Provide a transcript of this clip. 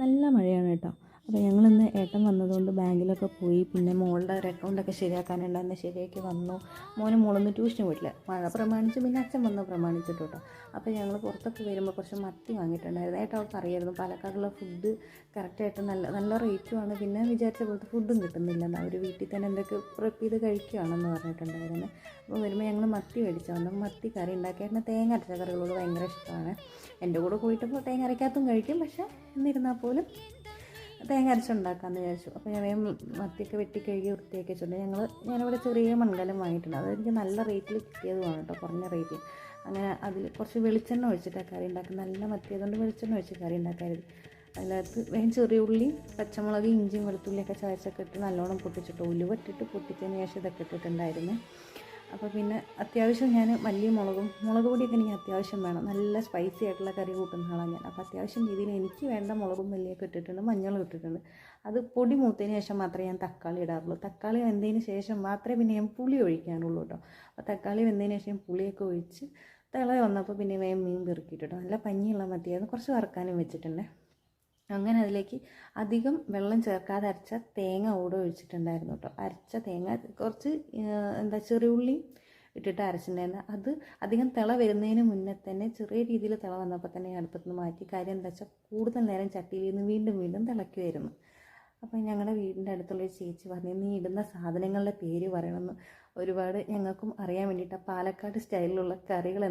നല്ല മഴയാണ് കേട്ടോ. അപ്പോൾ ഞങ്ങളിന്ന് ഏട്ടൻ വന്നതുകൊണ്ട് ബാങ്കിലൊക്കെ പോയി, പിന്നെ മോളുടെ ഒരു അക്കൗണ്ടൊക്കെ ശരിയാക്കാനുണ്ടായിരുന്നു, ശരിയാക്കി വന്നു. മോളൊന്ന് ട്യൂഷന് പോയിട്ടില്ല, മഴ പ്രമാണിച്ച്, പിന്നെ അച്ഛൻ വന്ന് പ്രമാണിച്ചിട്ട് കേട്ടോ. അപ്പോൾ ഞങ്ങൾ പുറത്തൊക്കെ വരുമ്പോൾ കുറച്ച് മത്തി വാങ്ങിയിട്ടുണ്ടായിരുന്നു. ഏട്ടാ അവർക്ക് അറിയായിരുന്നു പാലക്കാടുള്ള ഫുഡ് കറക്റ്റായിട്ട് നല്ല നല്ല റേറ്റുമാണ്, പിന്നെ വിചാരിച്ച പോലത്തെ ഫുഡും കിട്ടുന്നില്ലെന്ന്. അവർ വീട്ടിൽ തന്നെ എന്തൊക്കെ പ്രിപ്പ് ചെയ്ത് കഴിക്കുകയാണെന്ന് പറഞ്ഞിട്ടുണ്ടായിരുന്നു. അപ്പോൾ വരുമ്പോൾ ഞങ്ങൾ മത്തി മേടിച്ചു വന്നു. മത്തി കറി ഉണ്ടാക്കിയാൽ തേങ്ങ അരച്ച കറികളോട് ഭയങ്കര ഇഷ്ടമാണ്. എൻ്റെ കൂടെ പോയിട്ടപ്പോൾ തേങ്ങ അരയ്ക്കാത്തും കഴിക്കും, പക്ഷേ എന്നിരുന്നാൽ പോലും തേങ്ങ അരച്ചുണ്ടാക്കാമെന്ന് വിചാരിച്ചു. അപ്പോൾ ഞാൻ വേഗം മത്തിയൊക്കെ വെട്ടി കഴുകി വൃത്തിയാക്കി വെച്ചിട്ടുണ്ട്. ഞാനിവിടെ ചെറിയ മൺകലം വാങ്ങിയിട്ടുണ്ട്, അതെനിക്ക് നല്ല റേറ്റിൽ കിട്ടിയതുമാണ് കേട്ടോ, കുറഞ്ഞ റേറ്റിൽ. അങ്ങനെ അതിൽ കുറച്ച് വെളിച്ചെണ്ണ ഒഴിച്ചിട്ടാണ് കറി ഉണ്ടാക്കുക. നല്ല മത്തി ആയതുകൊണ്ട് വെളിച്ചെണ്ണ ഒഴിച്ച് കറി ഉണ്ടാക്കരുത്. അതിനകത്ത് വേഗം ചെറിയ ഉള്ളി, പച്ചമുളക്, ഇഞ്ചിയും വെളുത്തുള്ളിയൊക്കെ ചതച്ചൊക്കെ ഇട്ട് നല്ലോണം പൊട്ടിച്ചിട്ട് ഉലുവ ഇട്ടിട്ട് പൊട്ടിച്ചതിന് ശേഷം ഇതൊക്കെ ഇട്ടിട്ടുണ്ടായിരുന്നു. അപ്പോൾ പിന്നെ അത്യാവശ്യം ഞാൻ വലിയ മുളക് പൊടിയൊക്കെ എനിക്ക് അത്യാവശ്യം വേണം, നല്ല സ്പൈസി ആയിട്ടുള്ള കറി കൂട്ടുന്ന ആളാണ് ഞാൻ. അപ്പോൾ അത്യാവശ്യം രീതിയിൽ എനിക്ക് വേണ്ട മുളകും മല്ലിയൊക്കെ ഇട്ടിട്ടുണ്ട്, മഞ്ഞളും ഇട്ടിട്ടുണ്ട്. അത് പൊടി മൂത്തതിന് ശേഷം മാത്രമേ ഞാൻ തക്കാളി ഇടാറുള്ളൂ. തക്കാളി വെന്തതിന് ശേഷം മാത്രമേ പിന്നെ ഞാൻ പുളി ഒഴിക്കാനുള്ളൂ കേട്ടോ. അപ്പോൾ തക്കാളി വെന്തതിന് ശേഷം പുളിയൊക്കെ ഒഴിച്ച് തിള വന്നപ്പോൾ പിന്നെ വേഗം മീൻ പെറുക്കിയിട്ടോ. നല്ല പഞ്ഞിയുള്ള മത്തിയായിരുന്നു, കുറച്ച് വറുക്കാനും വെച്ചിട്ടുണ്ട്. അങ്ങനെ അതിലേക്ക് അധികം വെള്ളം ചേർക്കാതെ അരച്ച തേങ്ങ കൂടെ ഒഴിച്ചിട്ടുണ്ടായിരുന്നു കേട്ടോ. അരച്ച തേങ്ങ കുറച്ച് ചെറിയുള്ളി ഇട്ടിട്ട് അരച്ചിട്ടുണ്ടായിരുന്നു. അത് അധികം തിള വരുന്നതിന് മുന്നേ തന്നെ ചെറിയ രീതിയിൽ തിള വന്നപ്പോൾ തന്നെ അടുപ്പത്ത് നിന്ന് മാറ്റി. കാര്യം എന്താ വെച്ചാൽ കൂടുതൽ നേരം ചട്ടിയിൽ നിന്ന് വീണ്ടും തിളയ്ക്കുമായിരുന്നു. അപ്പോൾ ഞങ്ങളുടെ വീടിൻ്റെ അടുത്തുള്ളൊരു ചേച്ചി പറഞ്ഞു, നീ ഇടുന്ന സാധനങ്ങളുടെ പേര് പറയണമെന്ന്. ഒരുപാട് ഞങ്ങൾക്കും അറിയാൻ വേണ്ടിയിട്ട് പാലക്കാട് സ്റ്റൈലിലുള്ള കറികൾ